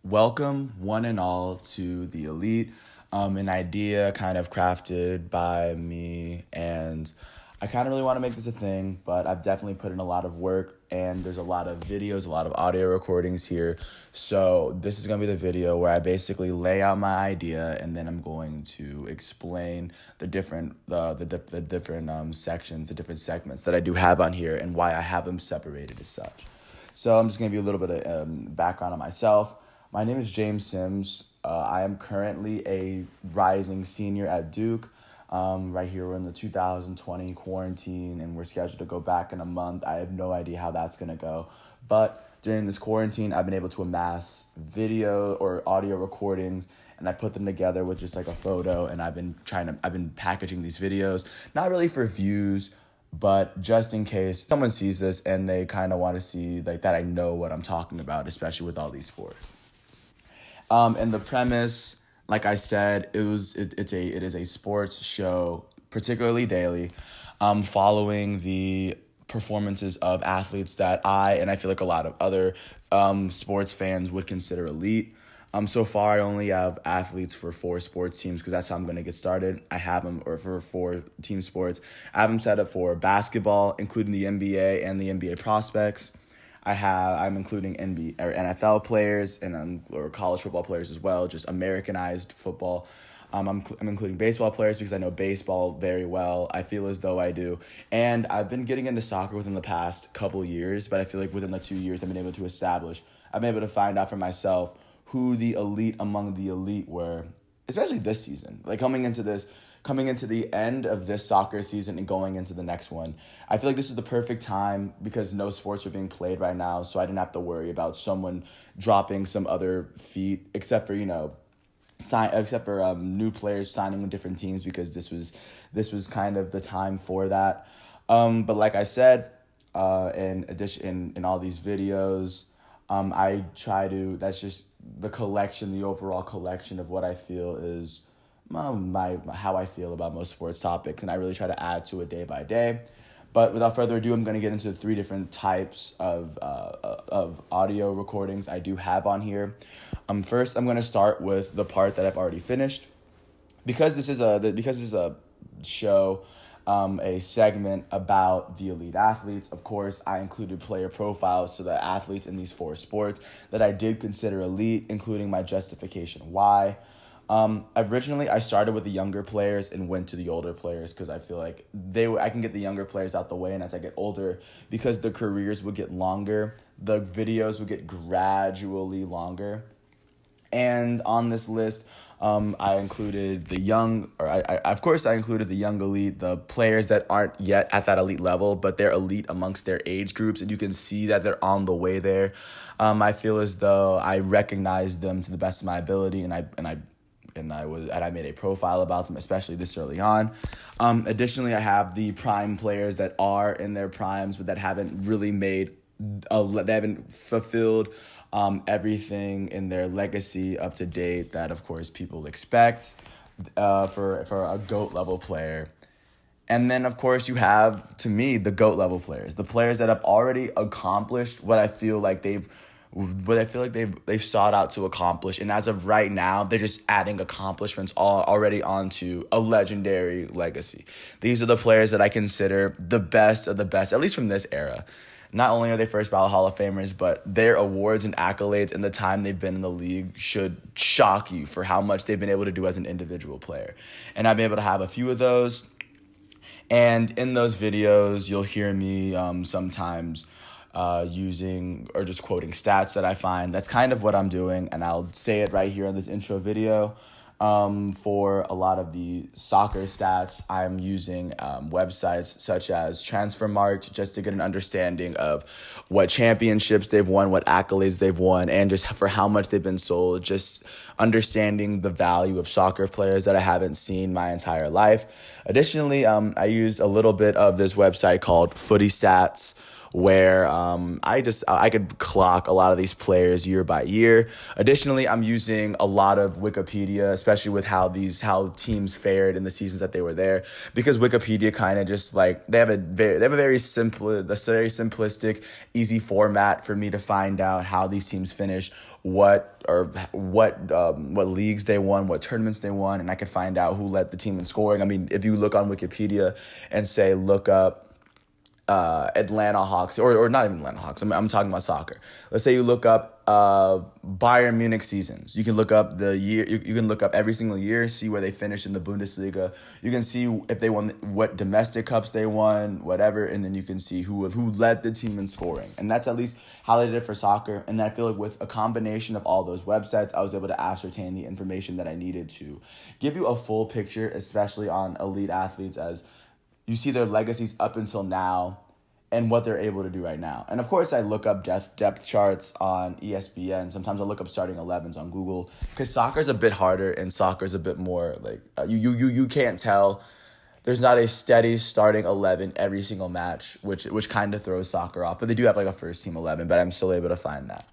Welcome, one and all, to The Elite, an idea kind of crafted by me, and I kind of really want to make this a thing, but I've definitely put in a lot of work, and there's a lot of videos, a lot of audio recordings here, so this is going to be the video where I basically lay out my idea, and then I'm going to explain the different sections, the different segments that I do have on here, and why I have them separated as such. So I'm just going to give you a little bit of background on myself. My name is James Sims. I am currently a rising senior at Duke. Right here, we're in the 2020 quarantine, and we're scheduled to go back in a month. I have no idea how that's going to go. But during this quarantine, I've been able to amass video or audio recordings, and I put them together with just like a photo, and I've been packaging these videos, not really for views, but just in case someone sees this and they kind of want to see like that I know what I'm talking about, especially with all these sports. And the premise, like I said, it is a sports show, particularly daily, following the performances of athletes that I feel like a lot of other sports fans would consider elite. So far, I only have athletes for 4 sports teams because that's how I'm going to get started. I have them, or for 4 team sports. I have them set up for basketball, including the NBA and the NBA prospects. I'm including NBA or NFL players and or college football players as well, just Americanized football. I'm including baseball players because I know baseball very well. I feel as though I do. And I've been getting into soccer within the past couple years, but I feel like within the 2 years I've been able to find out for myself who the elite among the elite were, especially this season. Like coming into the end of this soccer season and going into the next one. I feel like this is the perfect time because no sports are being played right now, so I didn't have to worry about someone dropping some other feat, except for new players signing with different teams because this was kind of the time for that. But like I said, in all these videos, that's just the overall collection of what I feel is how I feel about most sports topics, and I really try to add to it day by day. But without further ado, I'm going to get into 3 different types of audio recordings I do have on here. First, I'm going to start with the part that I've already finished, because this is a show, a segment about the elite athletes. Of course, I included player profiles, so the athletes in these 4 sports that I did consider elite, including my justification why. Originally, I started with the younger players and went to the older players because I feel like I can get the younger players out the way, and as I get older, because the careers would get longer, the videos would get gradually longer. And on this list, I included the young, or I included the young elite, the players that aren't yet at that elite level, but they're elite amongst their age groups, and you can see that they're on the way there. I feel as though I recognized them to the best of my ability, and I made a profile about them, especially this early on. Additionally, I have the prime players that are in their primes, but that haven't really they haven't fulfilled everything in their legacy up to date that, of course, people expect for a GOAT level player. And then, of course, you have, to me, the GOAT level players, the players that have already accomplished what I feel like they've sought out to accomplish. And as of right now, they're just adding accomplishments already onto a legendary legacy. These are the players that I consider the best of the best, at least from this era. Not only are they first ballot Hall of Famers, but their awards and accolades and the time they've been in the league should shock you for how much they've been able to do as an individual player. And I've been able to have a few of those. And in those videos, you'll hear me sometimes using or just quoting stats that I find. That's kind of what I'm doing, and I'll say it right here in this intro video. For a lot of the soccer stats, I'm using websites such as Transfermarkt just to get an understanding of what championships they've won, what accolades they've won, and just for how much they've been sold, just understanding the value of soccer players that I haven't seen my entire life. Additionally, I used a little bit of this website called Footy Stats, where I could clock a lot of these players year by year. Additionally, I'm using a lot of Wikipedia, especially with how teams fared in the seasons that they were there, because Wikipedia kind of just like they have a very simplistic, easy format for me to find out how these teams finish, what leagues they won, what tournaments they won, and I could find out who led the team in scoring. I mean, if you look on Wikipedia and say look up Atlanta Hawks, or not even Atlanta Hawks, I'm talking about soccer. Let's say you look up Bayern Munich seasons. You can look up the year. You can look up every single year, see where they finished in the Bundesliga. You can see if they won, what domestic cups they won, whatever, and then you can see who led the team in scoring. And that's at least how they did it for soccer. And I feel like with a combination of all those websites, I was able to ascertain the information that I needed to give you a full picture, especially on elite athletes, as you see their legacies up until now and what they're able to do right now. And of course, I look up depth charts on ESPN. Sometimes I look up starting 11s on Google, because soccer's a bit harder and soccer's a bit more like you can't tell. There's not a steady starting 11 every single match, which kind of throws soccer off. But they do have like a first team 11, but I'm still able to find that.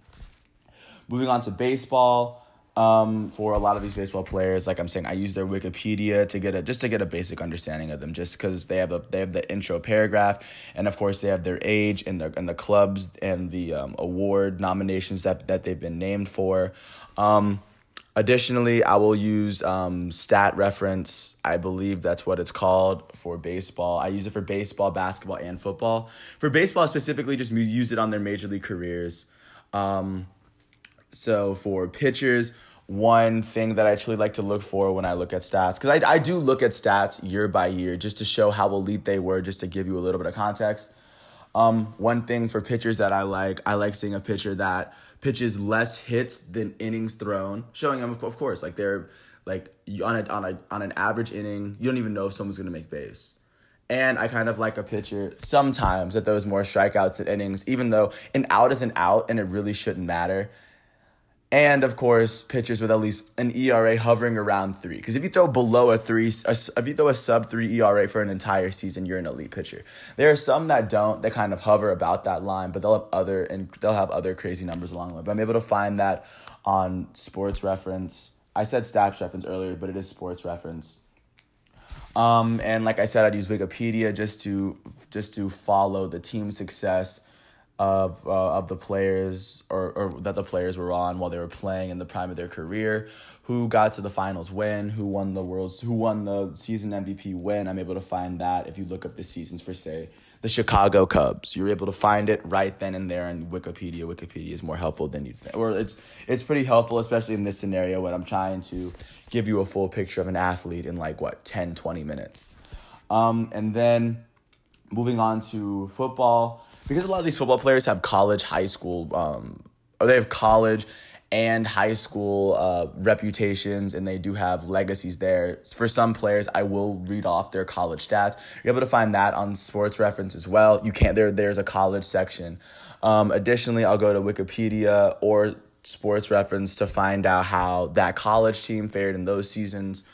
Moving on to baseball. For a lot of these baseball players, like I'm saying, I use their Wikipedia to get a basic understanding of them, just because they have the intro paragraph, and of course they have their age and the clubs and the award nominations that they've been named for. Additionally, I will use Stat Reference. I believe that's what it's called for baseball. I use it for baseball, basketball, and football. For baseball specifically, just use it on their major league careers. So for pitchers, one thing that I actually like to look for when I look at stats, because I do look at stats year by year just to show how elite they were, just to give you a little bit of context. One thing for pitchers that I like seeing a pitcher that pitches less hits than innings thrown, showing them, of course, like they're like on an average inning, you don't even know if someone's going to make base. And I kind of like a pitcher sometimes that throws more strikeouts than innings, even though an out is an out and it really shouldn't matter. And of course, pitchers with at least an ERA hovering around 3. Because if you throw below a 3, if you throw a sub 3 ERA for an entire season, you're an elite pitcher. There are some that don't. They kind of hover about that line, but they'll have other crazy numbers along the way. But I'm able to find that on Sports Reference. I said Stats Reference earlier, but it is Sports Reference. And like I said, I'd use Wikipedia just to follow the team success of the players or that the players were on while they were playing in the prime of their career, who got to the finals win, who won the season MVP win. I'm able to find that if you look up the seasons for, say, the Chicago Cubs. You're able to find it right then and there in Wikipedia. Wikipedia is more helpful than you'd think. Or it's pretty helpful, especially in this scenario when I'm trying to give you a full picture of an athlete in 10, 20 minutes. And then moving on to football, because a lot of these football players have college, high school, or they have college and high school reputations, and they do have legacies there. For some players, I will read off their college stats. You're able to find that on Sports Reference as well. You can't. There's a college section. Additionally, I'll go to Wikipedia or Sports Reference to find out how that college team fared in those seasons.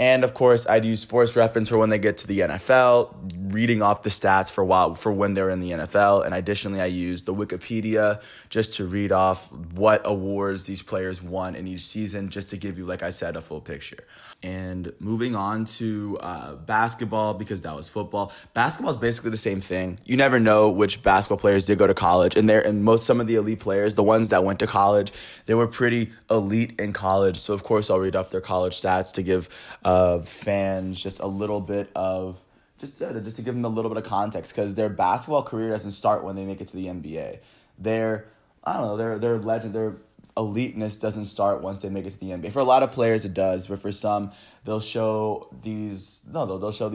And of course, I'd use Sports Reference for when they get to the NFL, reading off the stats for when they're in the NFL. And additionally, I use the Wikipedia just to read off what awards these players won in each season, just to give you, like I said, a full picture. And moving on to basketball, because that was football. Basketball is basically the same thing. You never know which basketball players did go to college. And some of the elite players, the ones that went to college, they were pretty elite in college. So of course, I'll read off their college stats to give fans just a little bit of just to give them a little bit of context, because their basketball career doesn't start when they make it to the NBA. Their legend, their eliteness doesn't start once they make it to the NBA. For a lot of players, it does, but for some, they'll show these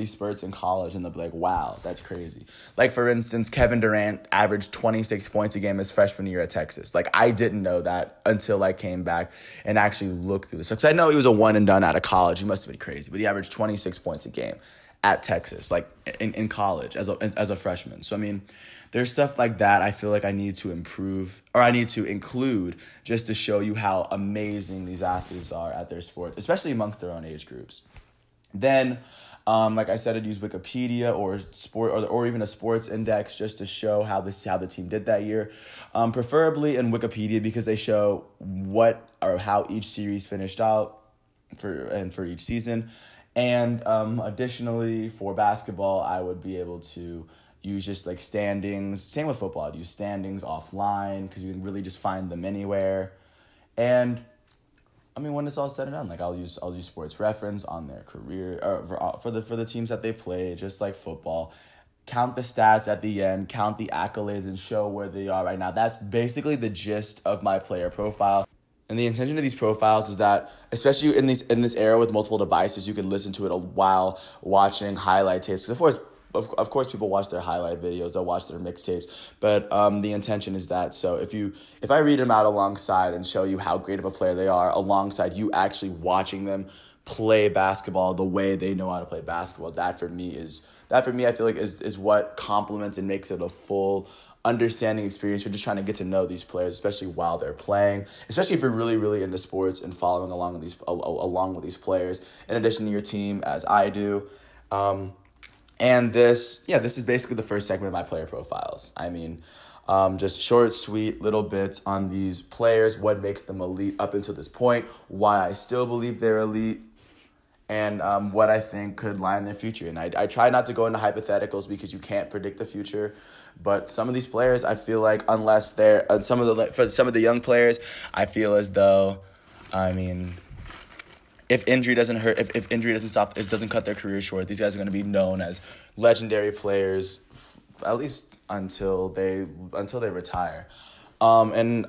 spurts in college, and they'll be like, "Wow, that's crazy." Like for instance, Kevin Durant averaged 26 points a game his freshman year at Texas. Like I didn't know that until I came back and actually looked through this. Because I know he was a one and done out of college. He must have been crazy, but he averaged 26 points a game at Texas, like in college as a freshman. So I mean, there's stuff like that I feel like I need to improve, or I need to include, just to show you how amazing these athletes are at their sport, especially amongst their own age groups. Then Like I said, I'd use Wikipedia or even a sports index just to show how the team did that year. Preferably in Wikipedia because they show what or how each series finished out for each season. And additionally, for basketball, I would be able to use just like standings. Same with football. I'd use standings offline because you can really just find them anywhere. And I mean, when it's all said and done, like I'll use Sports Reference on their career for the teams that they play, just like football. Count the stats at the end, count the accolades, and show where they are right now. That's basically the gist of my player profile. And the intention of these profiles is that, especially in this era with multiple devices, you can listen to it while watching highlight tapes. Of course, people watch their highlight videos, they'll watch their mixtapes, but the intention is that. So if I read them out alongside and show you how great of a player they are, alongside you actually watching them play basketball the way they know how to play basketball, that for me I feel like is what complements and makes it a full understanding experience. You're just trying to get to know these players, especially while they're playing, especially if you're really, really into sports and following along with these players, in addition to your team, as I do. And this is basically the first segment of my player profiles. I mean, just short, sweet little bits on these players, what makes them elite up until this point, why I still believe they're elite, and what I think could lie in their future. And I try not to go into hypotheticals because you can't predict the future. But some of these players, I feel like, unless they're for some of the young players, I feel as though, I mean, if injury doesn't stop, it doesn't cut their career short, these guys are going to be known as legendary players, at least until they retire, and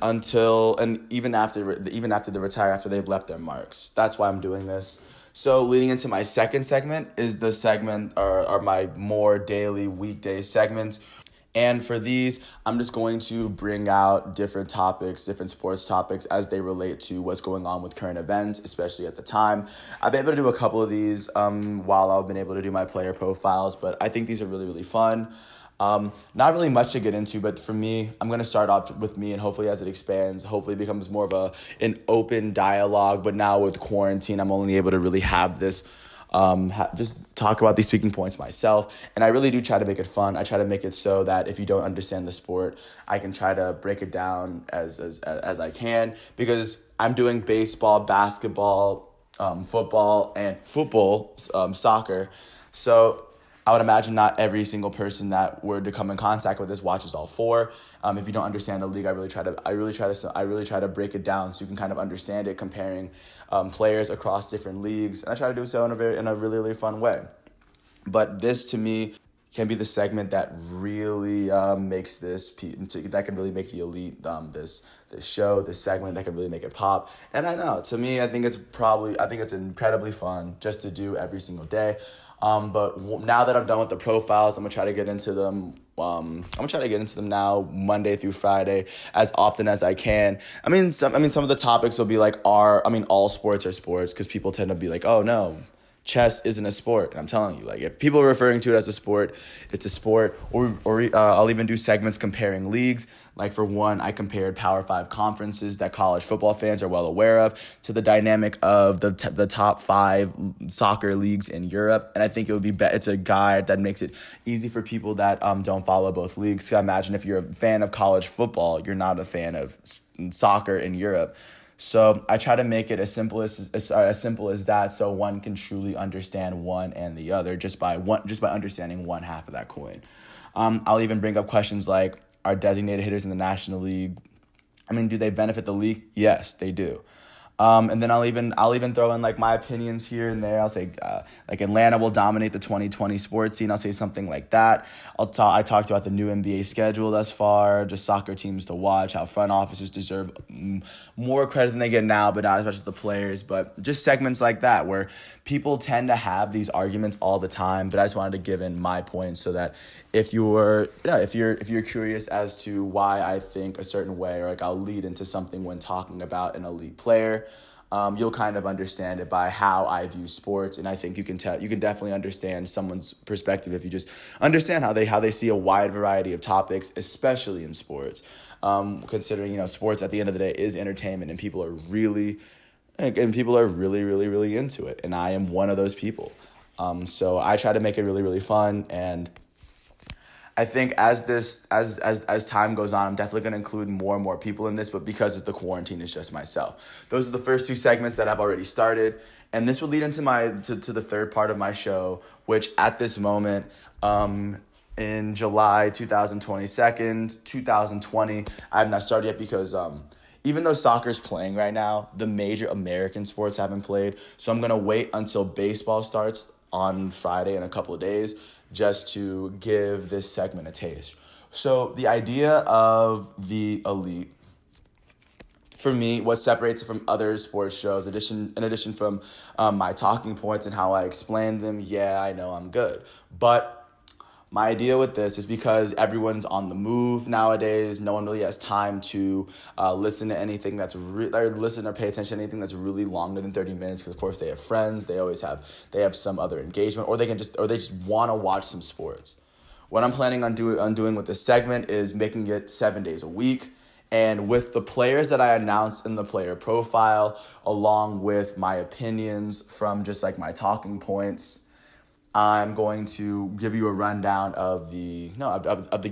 even after they retire, after they've left their marks. That's why I'm doing this. So leading into my second segment is the segment or my more daily weekday segments. And for these, I'm just going to bring out different sports topics as they relate to what's going on with current events, especially at the time. I've been able to do a couple of these while I've been able to do my player profiles, but I think these are really, really fun. Not really much to get into, but for me, I'm going to start off with me, and hopefully as it expands, hopefully it becomes more of an open dialogue. But now with quarantine, I'm only able to really have this just talk about these speaking points myself. And I really do try to make it fun. I try to make it so that if you don't understand the sport, I can try to break it down as I can, because I'm doing baseball, basketball, football, soccer. So I would imagine not every single person that were to come in contact with this watches all four. If you don't understand the league, I really try to break it down so you can kind of understand it, comparing players across different leagues, and I try to do so in a really, really fun way. But this, to me, can be the segment that really makes that can really make the elite this segment that can really make it pop. And I know, to me, I think it's incredibly fun just to do every single day. But now that I'm done with the profiles, I'm gonna try to get into them. Now, Monday through Friday, as often as I can. Some of the topics will be like all sports are sports, because people tend to be like, oh no, chess isn't a sport. And I'm telling you, like, if people are referring to it as a sport, it's a sport. Or I'll even do segments comparing leagues. Like, for one, I compared Power 5 conferences that college football fans are well aware of to the dynamic of the top 5 soccer leagues in Europe. And I think it's a guide that makes it easy for people that don't follow both leagues. So imagine if you're a fan of college football, you're not a fan of soccer in Europe. So I try to make it as simple as that, so one can truly understand one and the other just by understanding one half of that coin. I'll even bring up questions like, are designated hitters in the National League, do they benefit the league? Yes, they do. And then I'll even throw in like my opinions here and there. I'll say like Atlanta will dominate the 2020 sports scene. I'll say something like that. I talked about the new NBA schedule thus far, just soccer teams to watch, how front offices deserve more credit than they get now, but not as much as the players. But just segments like that where people tend to have these arguments all the time. But I just wanted to give in my point so that if you're curious as to why I think a certain way, or like I'll lead into something when talking about an elite player, you'll kind of understand it by how I view sports. And I think you can definitely understand someone's perspective if you just understand how they see a wide variety of topics, especially in sports. Considering, sports at the end of the day is entertainment, and people are really, really, really into it. And I am one of those people. So I try to make it really, really fun, and I think as time goes on, I'm definitely going to include more and more people in this, but because it's the quarantine, it's just myself. Those are the first two segments that I've already started, and this will lead into to the third part of my show, which at this moment, in July 2020, I have not started yet because even though soccer's playing right now, the major American sports haven't played, so I'm going to wait until baseball starts on Friday in a couple of days just to give this segment a taste. So the idea of the elite, for me, what separates it from other sports shows, in addition from my talking points and how I explain them, yeah, I know I'm good. But my idea with this is because everyone's on the move nowadays. No one really has time to listen to anything that's or listen or pay attention to anything that's really longer than 30 minutes. Because of course they have friends, they have some other engagement, or they just want to watch some sports. What I'm planning on doing with this segment is making it 7 days a week. And with the players that I announced in the player profile, along with my opinions from just like my talking points, I'm going to give you a rundown of the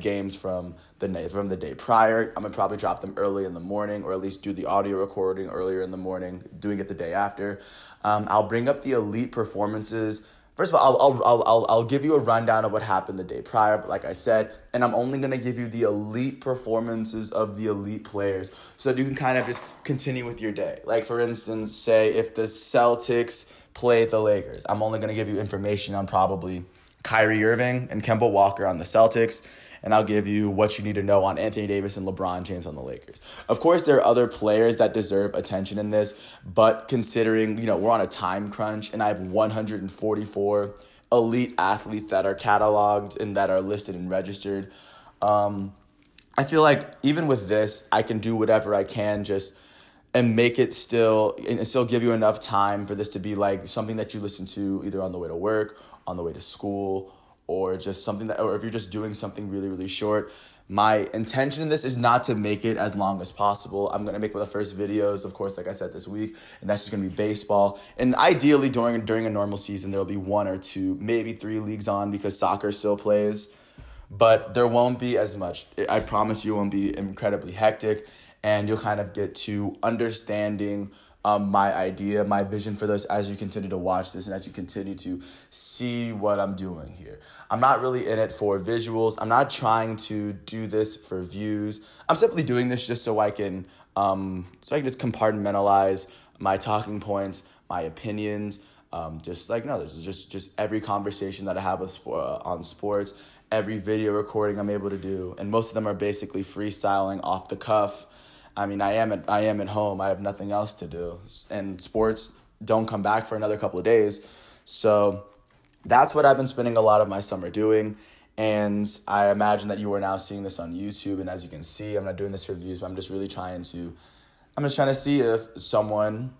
games from the day prior. I'm gonna probably drop them early in the morning, or at least do the audio recording earlier in the morning, doing it the day after. I'll bring up the elite performances. First of all, I'll give you a rundown of what happened the day prior, but like I said, and I'm only gonna give you the elite performances of the elite players, so that you can kind of just continue with your day. Like for instance, say if the Celtics play the Lakers, I'm only going to give you information on probably Kyrie Irving and Kemba Walker on the Celtics, and I'll give you what you need to know on Anthony Davis and LeBron James on the Lakers. Of course, there are other players that deserve attention in this, but considering, we're on a time crunch and I have 144 elite athletes that are cataloged and that are listed and registered, I feel like even with this, I can do whatever I can and make it still give you enough time for this to be like something that you listen to either on the way to work, on the way to school, or just something or if you're just doing something really, really short. My intention in this is not to make it as long as possible. I'm going to make the first videos, of course, like I said, this week, and that's just going to be baseball. And ideally, during a normal season, there'll be 1 or 2, maybe 3 leagues on because soccer still plays. But there won't be as much. I promise you it won't be incredibly hectic. And you'll kind of get to understanding my idea, my vision for this as you continue to watch this and as you continue to see what I'm doing here. I'm not really in it for visuals. I'm not trying to do this for views. I'm simply doing this just so I can just compartmentalize my talking points, my opinions. This is just every conversation that I have on sports, every video recording I'm able to do, and most of them are basically freestyling off the cuff. I mean, I am at home. I have nothing else to do, and sports don't come back for another couple of days. So that's what I've been spending a lot of my summer doing, and I imagine that you are now seeing this on YouTube. And as you can see, I'm not doing this for views, but I'm just trying to see if someone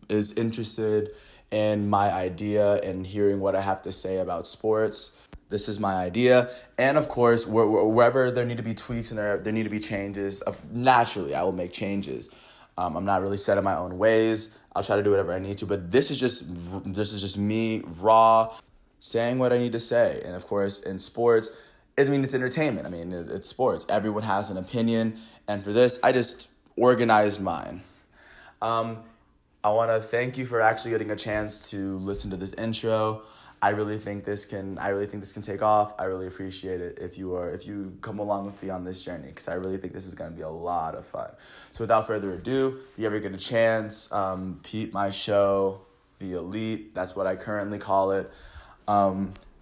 is interested in my idea and hearing what I have to say about sports. This is my idea. And of course, wherever there need to be tweaks and there need to be changes, naturally, I will make changes. I'm not really set in my own ways. I'll try to do whatever I need to. But this is just me, raw, saying what I need to say. And of course, in sports, it's entertainment. I mean, it's sports. Everyone has an opinion. And for this, I just organized mine. I want to thank you for actually getting a chance to listen to this intro. I really think this can take off. I really appreciate it if you come along with me on this journey, because I really think this is going to be a lot of fun. So without further ado, if you ever get a chance, peep my show, The Elite. That's what I currently call it.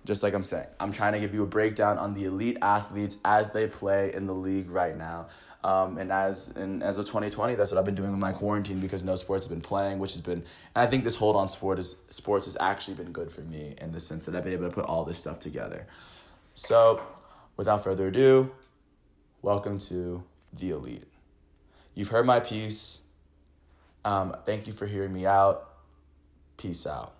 Just like I'm saying, I'm trying to give you a breakdown on the elite athletes as they play in the league right now. And as of 2020, that's what I've been doing with my quarantine, because no sports have been playing, and I think this hold on sports has actually been good for me in the sense that I've been able to put all this stuff together. So without further ado, welcome to The Elite. You've heard my piece. Thank you for hearing me out. Peace out.